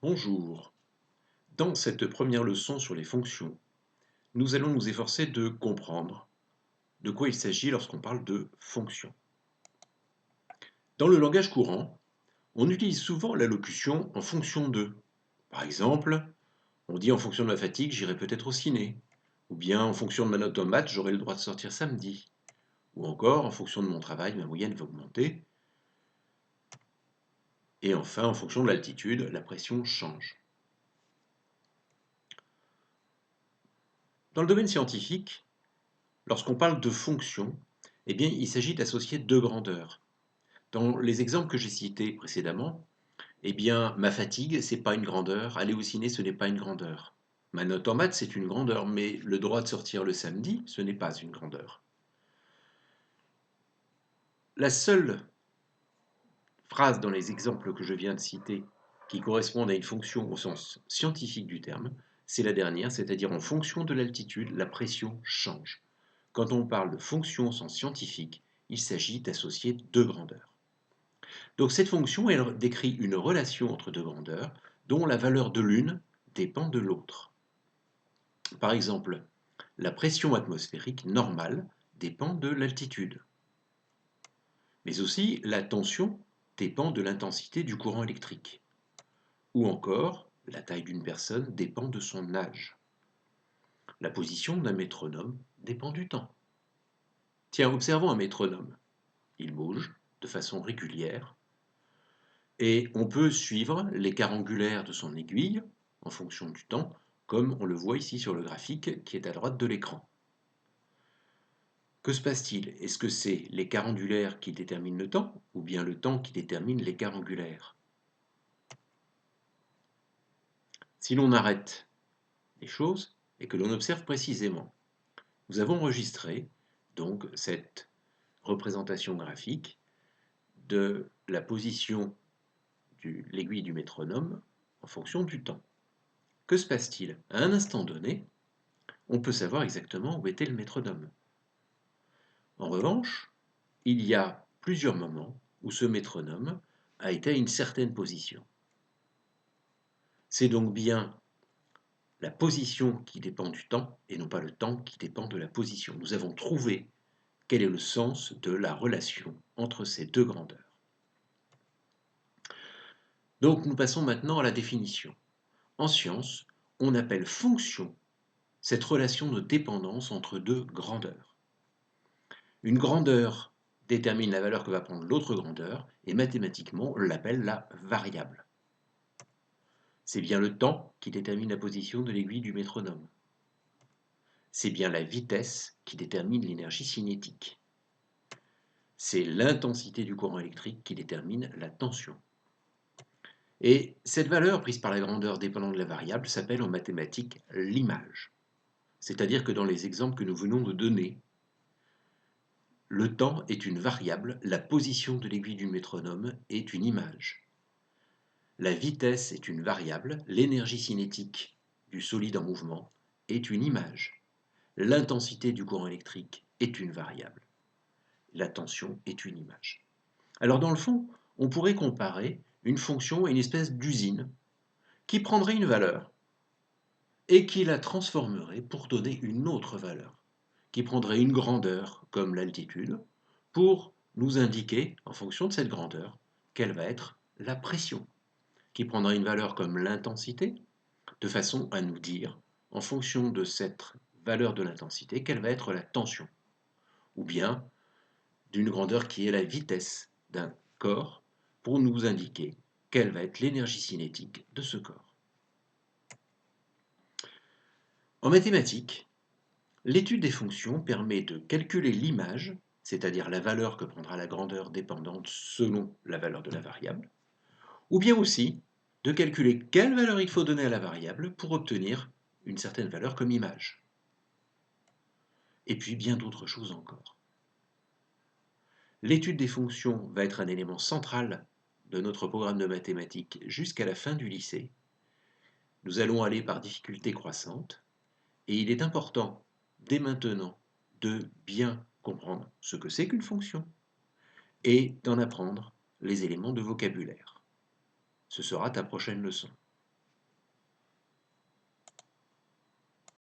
Bonjour. Dans cette première leçon sur les fonctions, nous allons nous efforcer de comprendre de quoi il s'agit lorsqu'on parle de fonctions. Dans le langage courant, on utilise souvent la locution en fonction de. Par exemple, on dit en fonction de ma fatigue, j'irai peut-être au ciné. Ou bien en fonction de ma note en maths, j'aurai le droit de sortir samedi. Ou encore, en fonction de mon travail, ma moyenne va augmenter. Et enfin, en fonction de l'altitude, la pression change. Dans le domaine scientifique, lorsqu'on parle de fonctions, eh bien, il s'agit d'associer deux grandeurs. Dans les exemples que j'ai cités précédemment, eh bien, ma fatigue, c'est pas une grandeur, aller au ciné, ce n'est pas une grandeur. Ma note en maths, c'est une grandeur, mais le droit de sortir le samedi, ce n'est pas une grandeur. La seule phrase dans les exemples que je viens de citer qui correspondent à une fonction au sens scientifique du terme, c'est la dernière, c'est-à-dire en fonction de l'altitude, la pression change. Quand on parle de fonction au sens scientifique, il s'agit d'associer deux grandeurs. Donc cette fonction, elle décrit une relation entre deux grandeurs dont la valeur de l'une dépend de l'autre. Par exemple, la pression atmosphérique normale dépend de l'altitude. Mais aussi, la tension dépend de l'intensité du courant électrique. Ou encore, la taille d'une personne dépend de son âge. La position d'un métronome dépend du temps. Tiens, observons un métronome. Il bouge de façon régulière et on peut suivre l'écart angulaire de son aiguille en fonction du temps, comme on le voit ici sur le graphique qui est à droite de l'écran. Que se passe-t-il? Est-ce que c'est l'écart angulaire qui détermine le temps, ou bien le temps qui détermine l'écart angulaire? Si l'on arrête les choses et que l'on observe précisément, nous avons enregistré donc cette représentation graphique de la position de l'aiguille du métronome en fonction du temps. Que se passe-t-il? À un instant donné, on peut savoir exactement où était le métronome. En revanche, il y a plusieurs moments où ce métronome a été à une certaine position. C'est donc bien la position qui dépend du temps et non pas le temps qui dépend de la position. Nous avons trouvé quel est le sens de la relation entre ces deux grandeurs. Donc nous passons maintenant à la définition. En science, on appelle fonction cette relation de dépendance entre deux grandeurs. Une grandeur détermine la valeur que va prendre l'autre grandeur et mathématiquement on l'appelle la variable. C'est bien le temps qui détermine la position de l'aiguille du métronome. C'est bien la vitesse qui détermine l'énergie cinétique. C'est l'intensité du courant électrique qui détermine la tension. Et cette valeur prise par la grandeur dépendant de la variable s'appelle en mathématiques l'image. C'est-à-dire que dans les exemples que nous venons de donner, le temps est une variable, la position de l'aiguille du métronome est une image. La vitesse est une variable, l'énergie cinétique du solide en mouvement est une image. L'intensité du courant électrique est une variable. La tension est une image. Alors dans le fond, on pourrait comparer une fonction à une espèce d'usine qui prendrait une valeur et qui la transformerait pour donner une autre valeur, qui prendrait une grandeur comme l'altitude pour nous indiquer, en fonction de cette grandeur, quelle va être la pression, qui prendra une valeur comme l'intensité, de façon à nous dire, en fonction de cette valeur de l'intensité, quelle va être la tension, ou bien d'une grandeur qui est la vitesse d'un corps, pour nous indiquer quelle va être l'énergie cinétique de ce corps. En mathématiques, l'étude des fonctions permet de calculer l'image, c'est-à-dire la valeur que prendra la grandeur dépendante selon la valeur de la variable, ou bien aussi de calculer quelle valeur il faut donner à la variable pour obtenir une certaine valeur comme image. Et puis bien d'autres choses encore. L'étude des fonctions va être un élément central de notre programme de mathématiques jusqu'à la fin du lycée. Nous allons aller par difficultés croissantes et il est important dès maintenant de bien comprendre ce que c'est qu'une fonction et d'en apprendre les éléments de vocabulaire. Ce sera ta prochaine leçon.